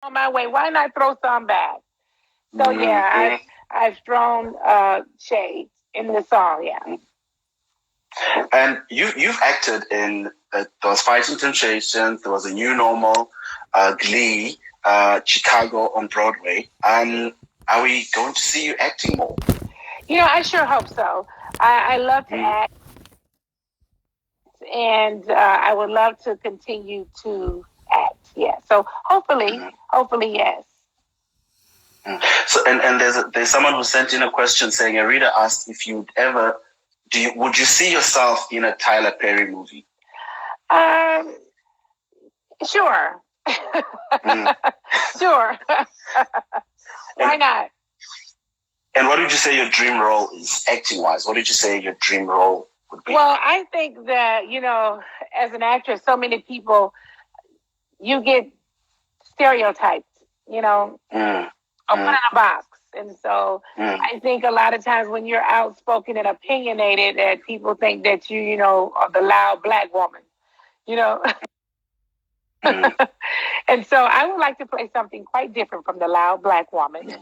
on my way. Why not throw some back? So yeah, I've thrown shades in the song. Yeah. And you've acted in there was Fighting Temptations, there was a New Normal, Glee, Chicago on Broadway. Are we going to see you acting more? I sure hope so. I love to act, and I would love to continue to act. Yeah. So hopefully, yes. So and there's someone who sent in a question saying, a reader asked if you'd ever would you see yourself in a Tyler Perry movie? Sure. Sure. Why not? And what would you say your dream role is, acting wise? What did you say your dream role would be? Well, I think that, as an actress, so many people, you get stereotyped, or put in a box. And so I think a lot of times when you're outspoken and opinionated, that people think that you are the loud black woman, And so I would like to play something quite different from the loud black woman.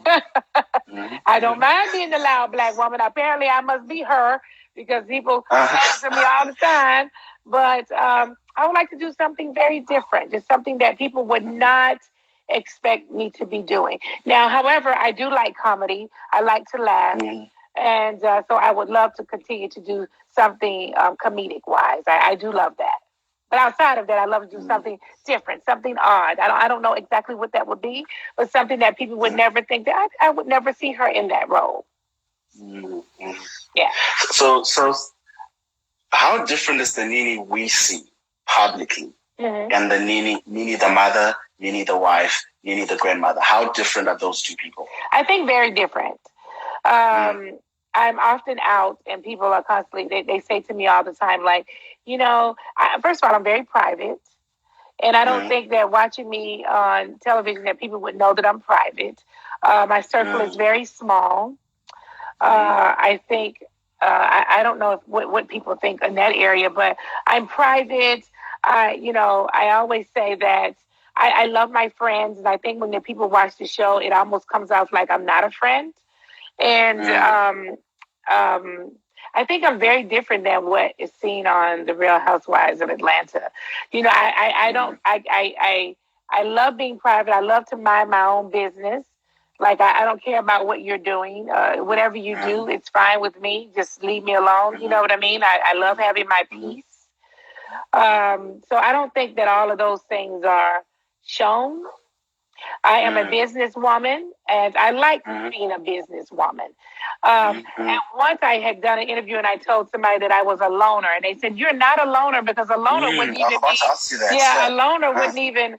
I don't mind being the loud black woman. Apparently, I must be her because people answer me all the time. But I would like to do something very different, just something that people would not expect me to be doing. Now, however, I do like comedy. I like to laugh. And so I would love to continue to do something comedic-wise. I do love that. But outside of that, I love to do something different, something odd. I don't know exactly what that would be, but something that people would never think that I would never see her in that role. Yeah. So how different is the Nene we see publicly and the Nene the mother, Nene the wife, Nene the grandmother? How different are those two people? I think very different. I'm often out and people are constantly, they say to me all the time, like, first of all, I'm very private. And I don't think that watching me on television that people would know that I'm private. My circle is very small. I think, I don't know what people think in that area, but I'm private. I always say that I love my friends. And I think when the people watch the show, it almost comes out like I'm not a friend. And I think I'm very different than what is seen on The Real Housewives of Atlanta. I love being private. I love to mind my own business. Like I don't care about what you're doing. Whatever you do, it's fine with me. Just leave me alone. You know what I mean? I love having my peace. So I don't think that all of those things are shown. I am a businesswoman, and I like being a businesswoman. And once I had done an interview, and I told somebody that I was a loner, and they said, "You're not a loner because a loner wouldn't even a loner wouldn't even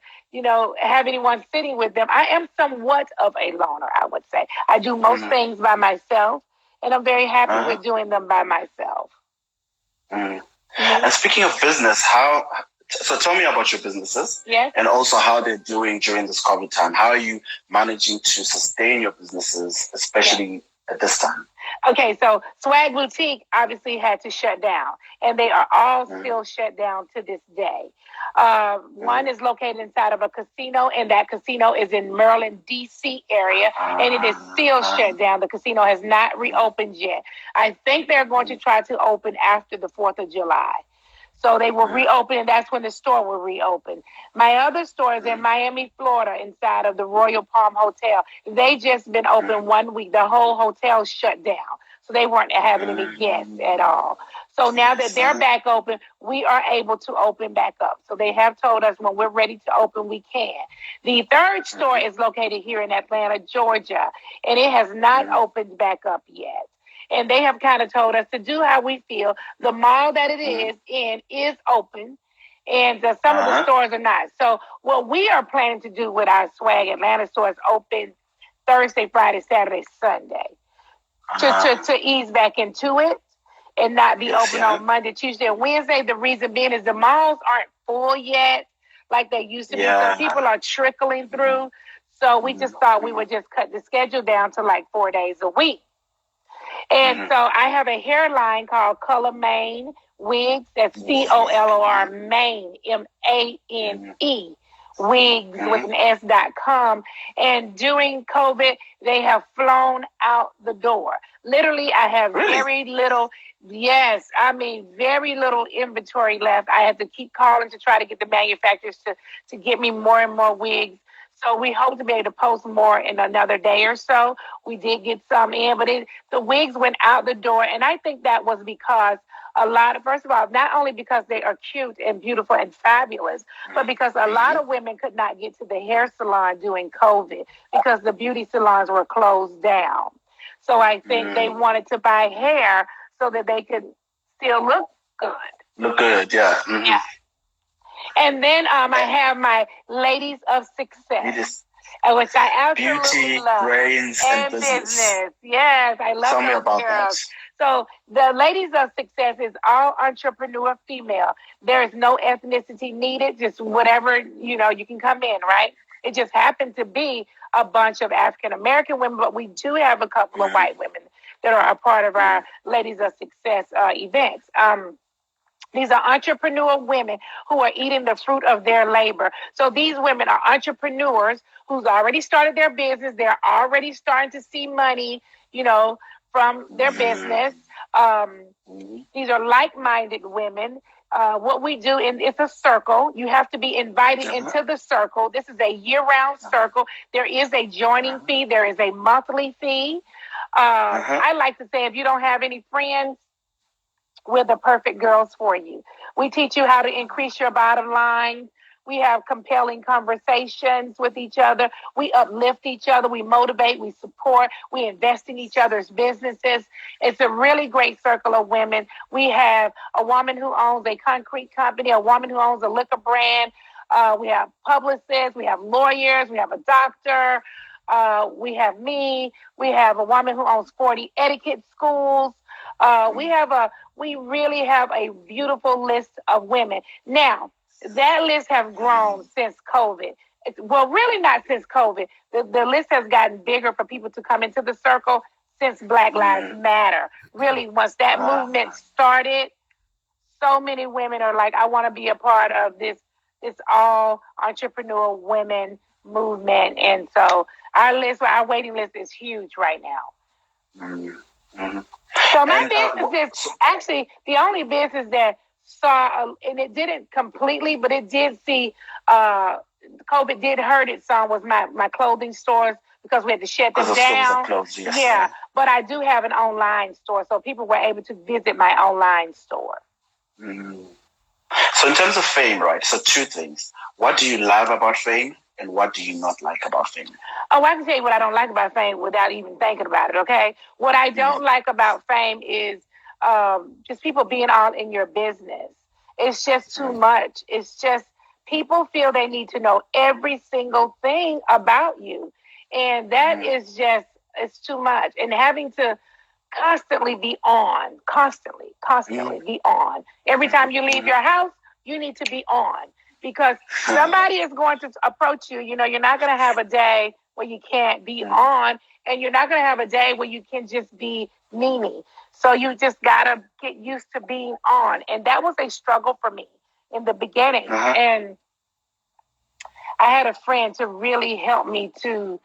have anyone sitting with them." I am somewhat of a loner, I would say. I do most things by myself, and I'm very happy with doing them by myself. And speaking of business, so tell me about your businesses, and also how they're doing during this COVID time. How are you managing to sustain your businesses, especially at this time? Okay, so Swag Boutique obviously had to shut down, and they are all still shut down to this day. One is located inside of a casino, and that casino is in Maryland, D.C. area, and it is still shut down. The casino has not reopened yet. I think they're going to try to open after the 4th of July. So they will reopen, and that's when the store will reopen. My other store is in Miami, Florida, inside of the Royal Palm Hotel. They just been open 1 week. The whole hotel shut down. So they weren't having any guests at all. So now that they're back open, we are able to open back up. So they have told us when we're ready to open, we can. The third store is located here in Atlanta, Georgia, and it has not opened back up yet. And they have kind of told us to do how we feel. The mall that it is in is open, and some of the stores are not. So what we are planning to do with our Swag Atlanta store is open Thursday, Friday, Saturday, Sunday to ease back into it and not be open on Monday, Tuesday, and Wednesday. The reason being is the malls aren't full yet like they used to be. So people are trickling through. So we just thought we would just cut the schedule down to like 4 days a week. And so I have a hairline called Color Mane Wigs. That's COLOR Mane, MANE wigs with an S.com. And during COVID, they have flown out the door. Literally, I have very little, very little inventory left. I had to keep calling to try to get the manufacturers to get me more and more wigs. So we hope to be able to post more in another day or so. We did get some in, but the wigs went out the door. And I think that was because first of all, not only because they are cute and beautiful and fabulous, but because a lot of women could not get to the hair salon during COVID because the beauty salons were closed down. So I think they wanted to buy hair so that they could still look good. Look good, yeah. Yeah. And then I have my Ladies of Success, which I absolutely beauty, love. brains, and business. Yes, I love Tell me about girls. that. So the Ladies of Success is all entrepreneur female. There is no ethnicity needed, just whatever, you can come in, right? It just happened to be a bunch of African American women, but we do have a couple of white women that are a part of our Ladies of Success events. These are entrepreneur women who are eating the fruit of their labor. So these women are entrepreneurs who's already started their business. They're already starting to see money, from their business. These are like-minded women. What we do, it's a circle. You have to be invited into the circle. This is a year-round circle. There is a joining fee. There is a monthly fee. I like to say, if you don't have any friends, we're the perfect girls for you. We teach you how to increase your bottom line. We have compelling conversations with each other. We uplift each other. We motivate. We support. We invest in each other's businesses. It's a really great circle of women. We have a woman who owns a concrete company, a woman who owns a liquor brand. We have publicists. We have lawyers. We have a doctor. We have me. We have a woman who owns 40 etiquette schools. We really have a beautiful list of women. Now, that list has grown since COVID. Well, really not since COVID. The list has gotten bigger for people to come into the circle since Black Lives Matter. Really, once that movement started, so many women are like, I want to be a part of this all entrepreneur women movement. And so our waiting list is huge right now. So my business is actually the only business that saw, and it didn't completely, but it did see, COVID did hurt it some, was my clothing stores, because we had to shut them down. Closed, yes, yeah, but I do have an online store, so people were able to visit my online store. So in terms of fame, right, so two things. What do you love about fame? And what do you not like about fame? Oh, I can tell you what I don't like about fame without even thinking about it, okay? What I don't like about fame is just people being all in your business. It's just too much. It's just people feel they need to know every single thing about you. And that is just, it's too much. And having to constantly be on, constantly be on. Every time you leave your house, you need to be on. Because somebody is going to approach you. You're not going to have a day where you can't be on, and you're not going to have a day where you can just be Nene. So you just got to get used to being on. And that was a struggle for me in the beginning. And I had a friend to really help me to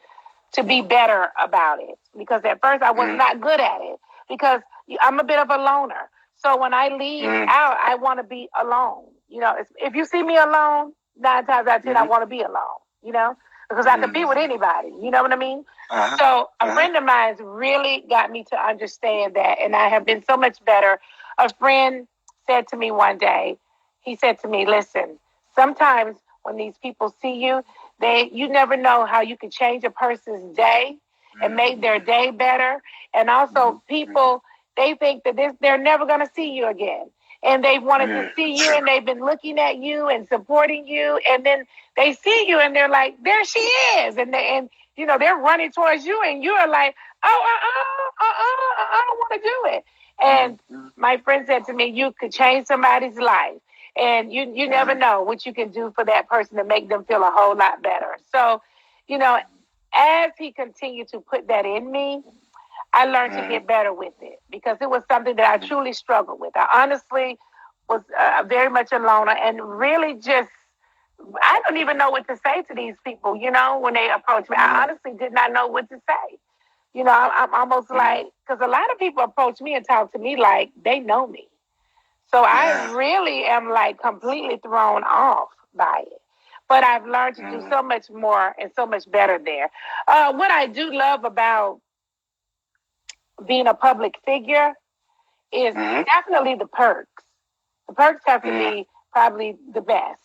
be better about it. Because at first I was not good at it. Because I'm a bit of a loner. So when I leave out, I want to be alone. If you see me alone, 9 times out of 10, I want to be alone, because I can be with anybody. You know what I mean? So a friend of mine really got me to understand that, and I have been so much better. A friend said to me one day, he said to me, listen, sometimes when these people see you, you never know how you can change a person's day and make their day better. And also people, they think that they're never going to see you again. And they wanted to see you, and they've been looking at you and supporting you. And then they see you, and they're like, there she is. And they're running towards you, and you're like, I don't want to do it. And my friend said to me, you could change somebody's life. And you never know what you can do for that person to make them feel a whole lot better. So, as he continued to put that in me, I learned to get better with it, because it was something that I truly struggled with. I honestly was very much a loner, and really just I don't even know what to say to these people, when they approach me. I honestly did not know what to say. I'm almost like, because a lot of people approach me and talk to me like they know me. So I really am like completely thrown off by it. But I've learned to do so much more and so much better there. What I do love about being a public figure is definitely the perks. The perks have to be probably the best.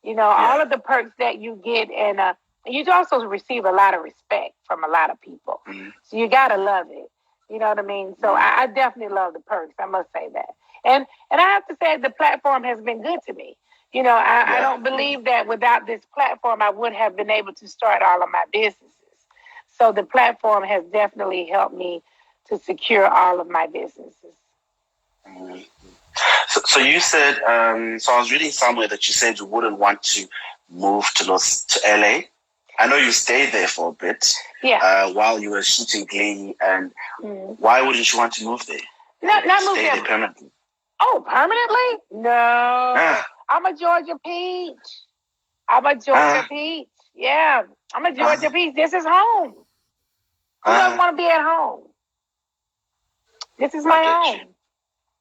All of the perks that you get, and you also receive a lot of respect from a lot of people. So you gotta love it. You know what I mean? So I definitely love the perks. I must say that. And I have to say the platform has been good to me. I don't believe that without this platform I would have been able to start all of my businesses. So the platform has definitely helped me to secure all of my businesses. So you said, so I was reading somewhere that you said you wouldn't want to move to LA. I know you stayed there for a bit while you were shooting Glee, and why wouldn't you want to move there? Not move there permanently. Oh, permanently? No. I'm a Georgia peach. Yeah, I'm a Georgia peach. This is home. Who doesn't want to be at home? This is my home.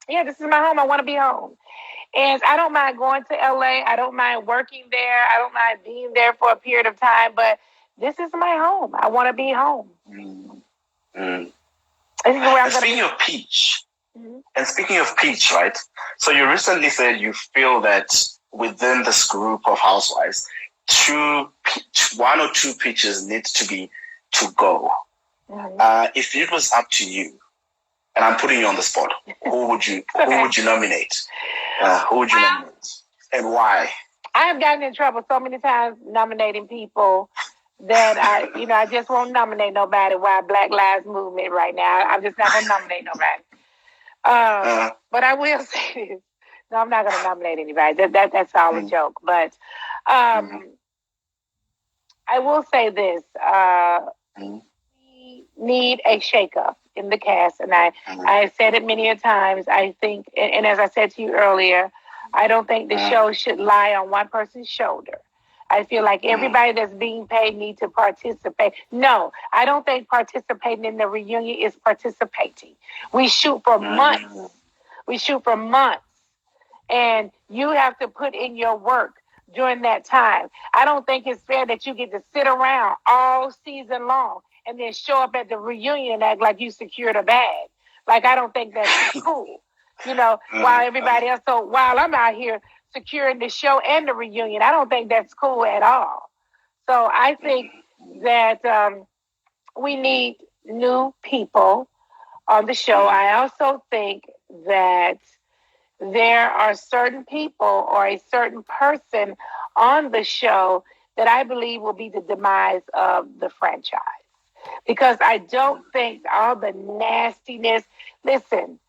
Yeah, this is my home. I want to be home. And I don't mind going to LA. I don't mind working there. I don't mind being there for a period of time. But this is my home. I want to be home. This is where I'm speaking of peach, and speaking of peach, right? So you recently said you feel that within this group of housewives, one or two peaches need to go. If it was up to you, and I'm putting you on the spot, who would you nominate? Who would you nominate, and why? I have gotten in trouble so many times nominating people that I just won't nominate nobody. Why Black Lives Movement right now? I'm just not gonna nominate nobody. But I will say this. No, I'm not gonna nominate anybody. That's all a joke. But I will say this. We need a shakeup in the cast, and I said it many a times. I think, and as I said to you earlier, I don't think the show should lie on one person's shoulder. I feel like everybody that's being paid needs to participate. No, I don't think participating in the reunion is participating. We shoot for months. And you have to put in your work during that time. I don't think it's fair that you get to sit around all season long and then show up at the reunion and act like you secured a bag. Like, I don't think that's cool. While everybody else, so while I'm out here securing the show and the reunion, I don't think that's cool at all. So I think that we need new people on the show. I also think that there are certain people or a certain person on the show that I believe will be the demise of the franchise. Because I don't think all the nastiness, listen,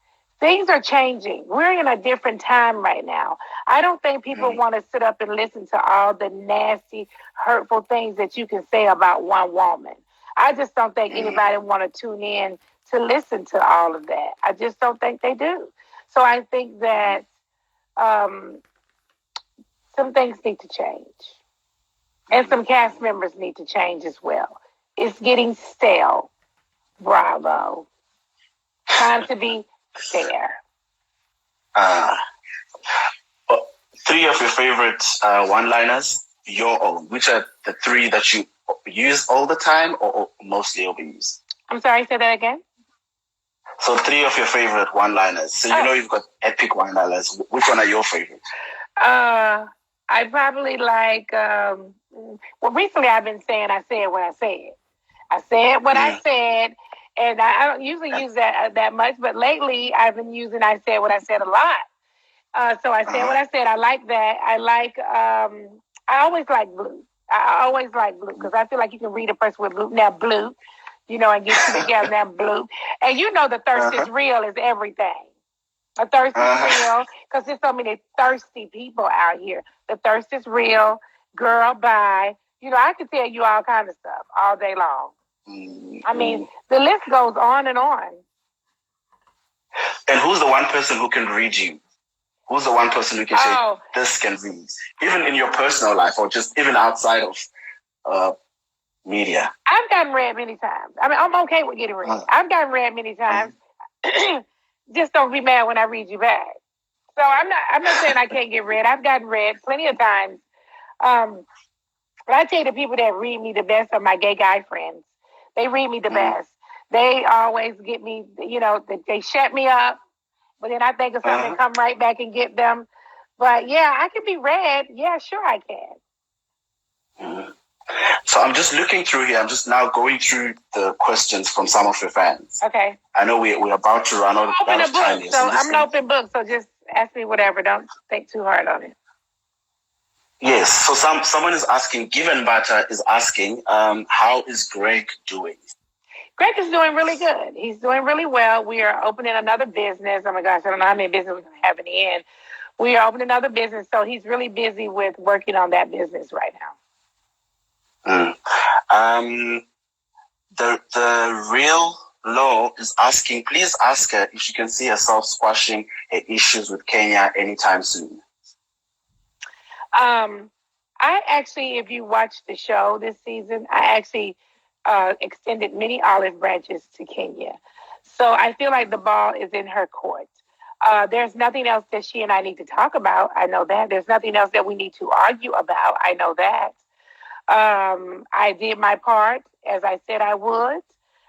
things are changing. We're in a different time right now. I don't think people want to sit up and listen to all the nasty, hurtful things that you can say about one woman. I just don't think anybody want to tune in to listen to all of that. I just don't think they do. So I think that some things need to change. And some cast members need to change as well. It's getting stale. Bravo. Time to be fair. Three of your favorite one-liners, your own. Which are the three that you use all the time or mostly overuse? I'm sorry, say that again? So three of your favorite one-liners. So you've got epic one-liners. Which one are your favorite? I probably like, recently I've been saying I said what I said. I said what I said, and I don't usually use that much, but lately I've been using I said what I said a lot. So I said what I said. I like that. I like, I always like blue. I always like blue because I feel like you can read a person with blue. Now blue, and get you together now blue. And the thirst is real is everything. The thirst is real because there's so many thirsty people out here. The thirst is real. Girl, bye. I could tell you all kinds of stuff all day long. I mean, the list goes on and on. And who's the one person who can read you? Who's the one person who can say this can read, even in your personal life or just even outside of media? I've gotten read many times. I mean, I'm okay with getting read. I've gotten read many times. Just don't be mad when I read you back. So I'm not saying I can't get read. I've gotten read plenty of times. But I tell you, the people that read me the best are my gay guy friends. They read me the best. They always get me, they shut me up. But then I think of something and come right back and get them. But yeah, I can be read. Yeah, sure I can. So I'm just looking through here. I'm just now going through the questions from some of your fans. Okay. I know we're about to run out of time here. So I'm an open book, so just ask me whatever. Don't think too hard on it. Yes. So someone is asking, Given Butter is asking, how is Greg doing? Greg is doing really good. He's doing really well. We are opening another business. Oh my gosh, I don't know how many businesses we're going to have in the end. We are opening another business, so he's really busy with working on that business right now. The real Law is asking, please ask her if she can see herself squashing her issues with Kenya anytime soon. I actually, if you watched the show this season, I actually extended many olive branches to Kenya. So I feel like the ball is in her court. There's nothing else that she and I need to talk about. I know that. There's nothing else that we need to argue about. I know that. I did my part, as I said I would.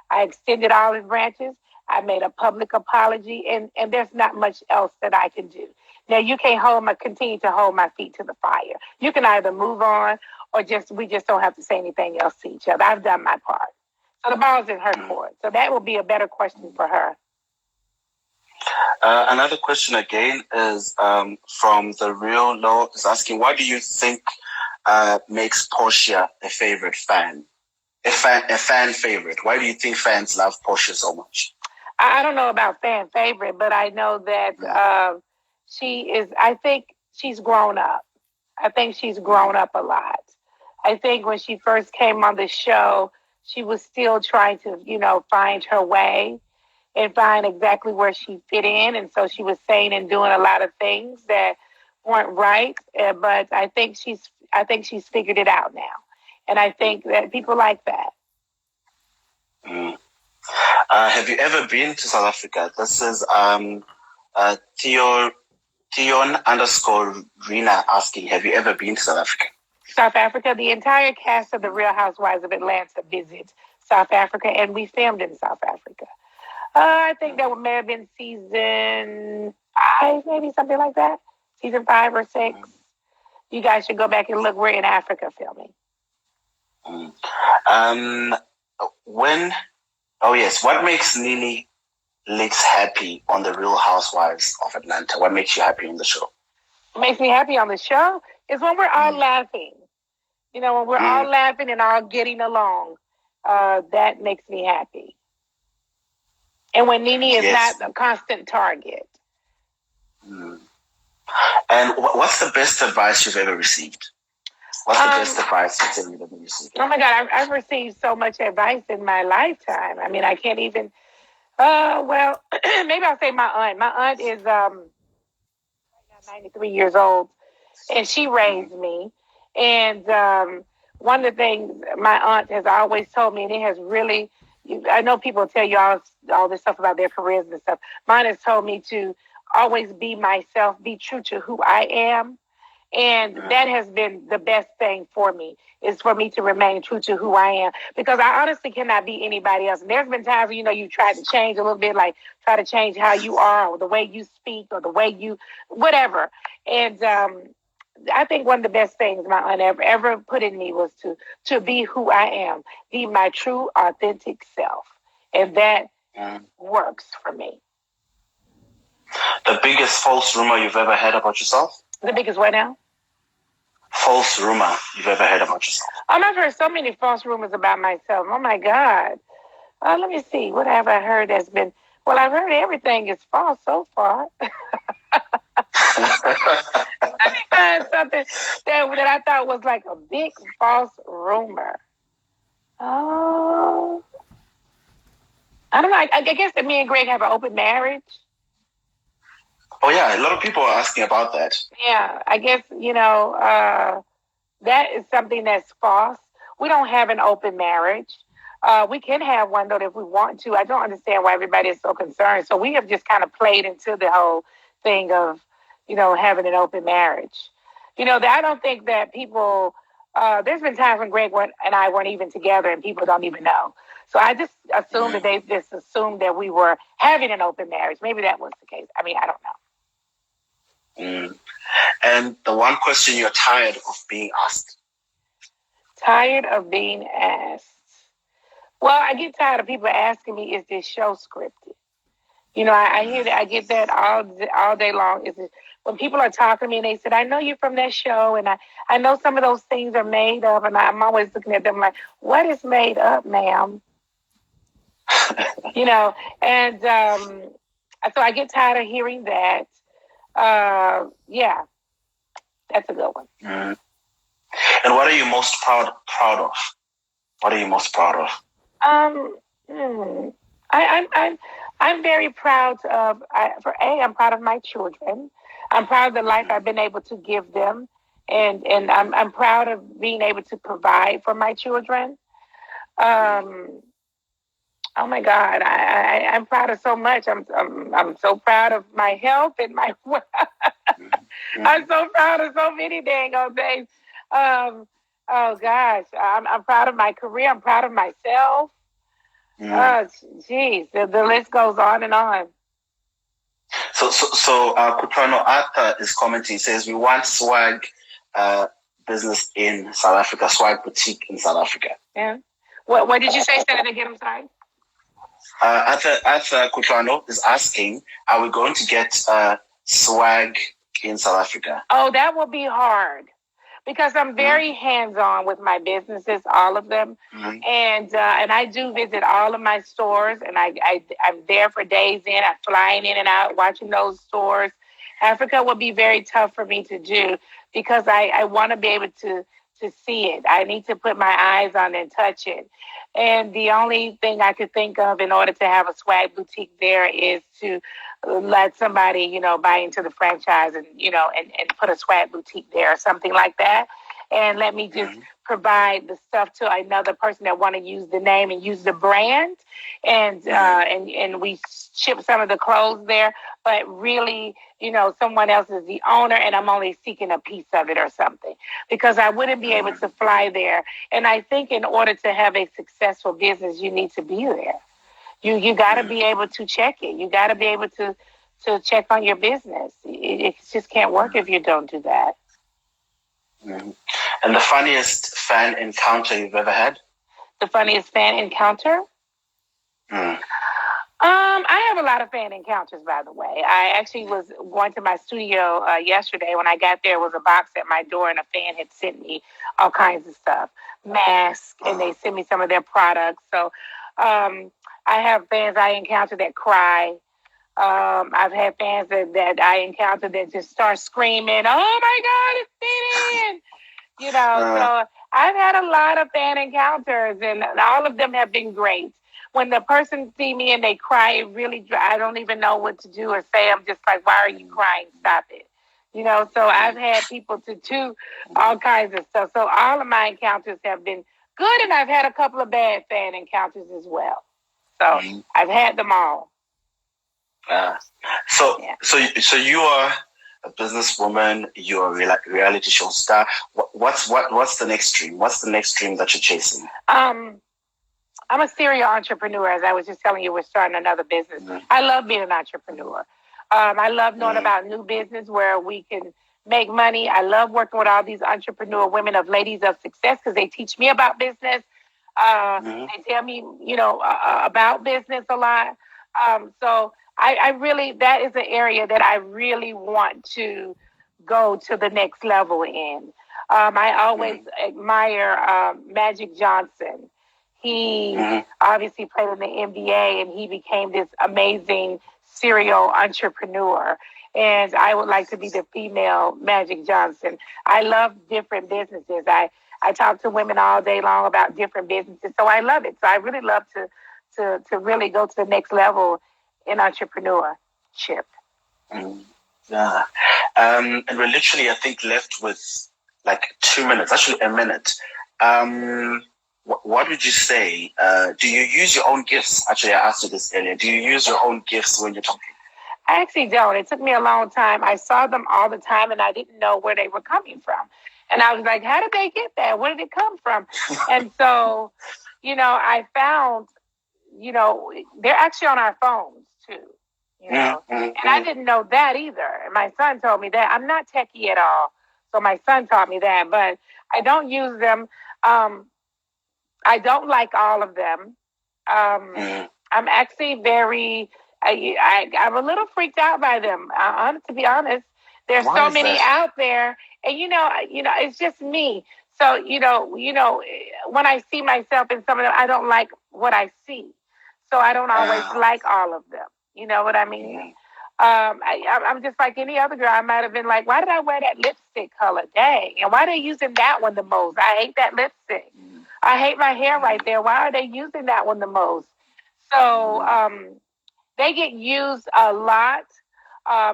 I extended olive branches. I made a public apology, and there's not much else that I can do. Now, you can't continue to hold my feet to the fire. You can either move on or we just don't have to say anything else to each other. I've done my part. So the ball's in her court. So that will be a better question for her. Another question again is from the real Law is asking, what do you think makes Portia a favorite fan? A fan favorite. Why do you think fans love Portia so much? I don't know about fan favorite, but I know that I think she's grown up. I think she's grown up a lot. I think when she first came on the show, she was still trying to, find her way and find exactly where she fit in. And so she was saying and doing a lot of things that weren't right. But I think she's figured it out now. And I think that people like that. Have you ever been to South Africa? This is Tion_Rena asking, have you ever been to South Africa? South Africa, the entire cast of The Real Housewives of Atlanta visit South Africa, and we filmed in South Africa. I think that may have been season 5, maybe something like that. Season 5 or 6. You guys should go back and look. We're in Africa filming. What makes Nene Leakes happy on The Real Housewives of Atlanta? What makes you happy on the show? What makes me happy on the show is when we're all laughing. When we're all laughing and all getting along, that makes me happy. And when Nene is not a constant target. And what's the best advice you've ever received? What's the best advice you've ever received? Oh my God, I've received so much advice in my lifetime. I mean, I can't even. Maybe I'll say my aunt. My aunt is 93 years old, and she raised me. And one of the things my aunt has always told me, and it has really, I know people tell you all this stuff about their careers and stuff. Mine has told me to always be myself, be true to who I am. And that has been the best thing for me, is for me to remain true to who I am. Because I honestly cannot be anybody else. And there's been times where, you tried to change a little bit, like try to change how you are or the way you speak or the way you, whatever. And I think one of the best things my aunt ever put in me was to be who I am, be my true, authentic self. And that works for me. The biggest false rumor you've ever heard about yourself? The biggest what now? False rumor you've ever heard about yourself? I've heard so many false rumors about myself. Oh, my God. Let me see. What have I heard that's been... Well, I've heard everything is false so far. Let me find something that I thought was like a big false rumor. Oh. I don't know. I guess that me and Greg have an open marriage. Oh, yeah. A lot of people are asking about that. Yeah, I guess, that is something that's false. We don't have an open marriage. We can have one, though, if we want to. I don't understand why everybody is so concerned. So we have just kind of played into the whole thing of, having an open marriage. I don't think that people, there's been times when Greg and I weren't even together and people don't even know. So I just assumed that they just assumed that we were having an open marriage. Maybe that was the case. I mean, I don't know. And the one question you're tired of being asked? Tired of being asked. Well, I get tired of people asking me, is this show scripted? I hear that. I get that all day long. When people are talking to me and they said, I know you're from that show, and I know some of those things are made up, and I'm always looking at them like, what is made up, ma'am? And so I get tired of hearing that. Yeah, that's a good one. Mm. And what are you most proud of? What are you most proud of? I'm very proud of. I'm proud of my children. I'm proud of the life I've been able to give them, and I'm proud of being able to provide for my children. Oh my God, I'm proud of so much. I'm so proud of my health and my. I'm so proud of so many dang old things. Oh gosh, I'm proud of my career. I'm proud of myself. Oh, geez, the list goes on and on. So Kutlwano Arthur is commenting. He says, we want swag business in South Africa, swag boutique in South Africa. Yeah. What did you say? Say it again, I'm sorry. Arthur Kutlwano is asking, are we going to get swag in South Africa? Oh, that will be hard. Because I'm very hands-on with my businesses, all of them, and I do visit all of my stores, and I'm there for days in. I'm flying in and out, watching those stores. Africa will be very tough for me to do because I want to be able to see it. I need to put my eyes on it and touch it. And the only thing I could think of in order to have a swag boutique there is to let somebody, buy into the franchise and put a swag boutique there or something like that. And let me just provide the stuff to another person that want to use the name and use the brand. And we ship some of the clothes there. But really, someone else is the owner and I'm only seeking a piece of it or something. Because I wouldn't be able to fly there. And I think in order to have a successful business, you need to be there. You got to be able to check it. You got to be able to check on your business. It just can't work if you don't do that. And the funniest fan encounter you've ever had? The funniest fan encounter? I have a lot of fan encounters, by the way. I actually was going to my studio yesterday. When I got there, was a box at my door, and a fan had sent me all kinds of stuff, masks, and they sent me some of their products. So I have fans I encounter that cry. I've had fans that I encounter that just start screaming, "Oh my God, it's Nene!" So I've had a lot of fan encounters, and all of them have been great. When the person see me and they cry, it really, I don't even know what to do or say. I'm just like, why are you crying? Stop it. So I've had people to do all kinds of stuff. So all of my encounters have been good, and I've had a couple of bad fan encounters as well. So I've had them all. So you are a businesswoman. You're a reality show star. What's the next dream? What's the next dream that you're chasing? I'm a serial entrepreneur. As I was just telling you, we're starting another business. I love being an entrepreneur. I love knowing about new business where we can make money. I love working with all these entrepreneur women of ladies of success because they teach me about business. They tell me, about business a lot. So I really, that is an area that I really want to go to the next level in. I always admire Magic Johnson. He obviously played in the NBA, and he became this amazing serial entrepreneur. And I would like to be the female Magic Johnson. I love different businesses. I talk to women all day long about different businesses, so I love it. So I really love to really go to the next level in entrepreneurship. Yeah. And we're literally, I think, left with like 2 minutes, actually a minute. What would you say? Do you use your own gifts? Actually, I asked you this earlier. Do you use your own gifts when you're talking? I actually don't. It took me a long time. I saw them all the time and I didn't know where they were coming from. And I was like, how did they get that? Where did it come from? And so, I found, they're actually on our phones too. And I didn't know that either. And my son told me that. I'm not techie at all. So my son taught me that, but I don't use them. I don't like all of them. I'm actually I'm a little freaked out by them. To be honest, there's so many out there, and it's just me. So when I see myself in some of them, I don't like what I see. So I don't always like all of them. You know what I mean? I'm just like any other girl. I might have been like, why did I wear that lipstick color? Dang. And why are they using that one the most? I hate that lipstick. I hate my hair right there. Why are they using that one the most? So they get used a lot.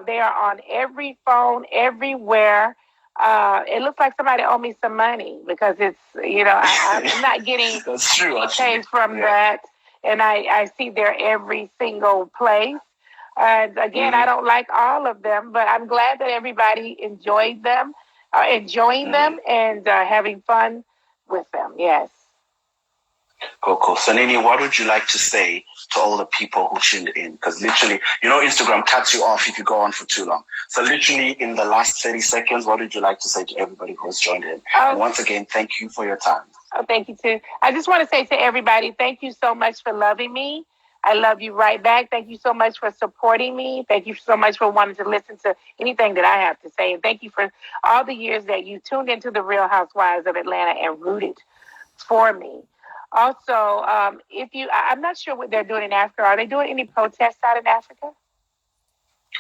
They are on every phone, everywhere. It looks like somebody owe me some money because it's, I'm not getting paid from that. And I see they're every single place. And again, I don't like all of them, but I'm glad that everybody enjoying them and having fun with them. Yes. Cool. So, Nene, what would you like to say to all the people who tuned in? Because literally, Instagram cuts you off if you go on for too long. So literally in the last 30 seconds, what would you like to say to everybody who has joined in? And once again, thank you for your time. Oh, thank you too. I just want to say to everybody, thank you so much for loving me. I love you right back. Thank you so much for supporting me. Thank you so much for wanting to listen to anything that I have to say. And thank you for all the years that you tuned into the Real Housewives of Atlanta and rooted for me. Also, I'm not sure what they're doing in Africa. Are they doing any protests out in Africa?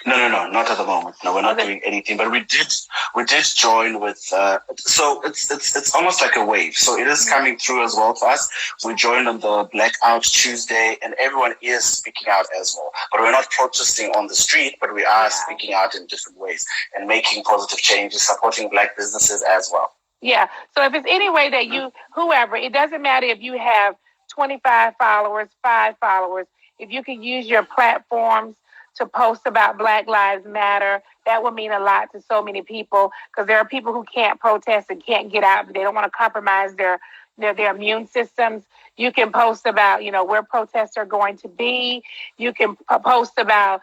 No, not at the moment. No, we're not doing anything. But we did join with. So it's almost like a wave. So it is coming through as well for us. We joined on the Blackout Tuesday, and everyone is speaking out as well. But we're not protesting on the street, but we are speaking out in different ways and making positive changes, supporting Black businesses as well. Yeah. So if it's any way that whoever, it doesn't matter if you have 25 followers, 5 followers, if you can use your platforms to post about Black Lives Matter, that would mean a lot to so many people, because there are people who can't protest and can't get out, but they don't want to compromise their immune systems. You can post about, where protests are going to be. You can post about,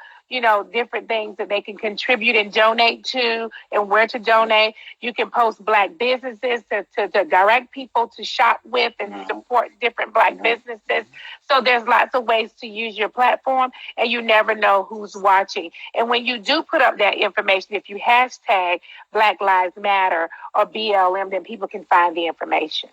different things that they can contribute and donate to and where to donate. You can post Black businesses to direct people to shop with and support different Black businesses. So there's lots of ways to use your platform, and you never know who's watching. And when you do put up that information, if you hashtag Black Lives Matter or BLM, then people can find the information.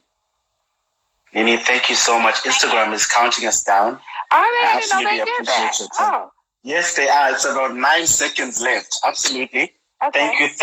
Nene, thank you so much. Instagram is counting us down. I absolutely appreciate your time. Yes, they are. It's about 9 seconds left. Absolutely. Okay. Thank you.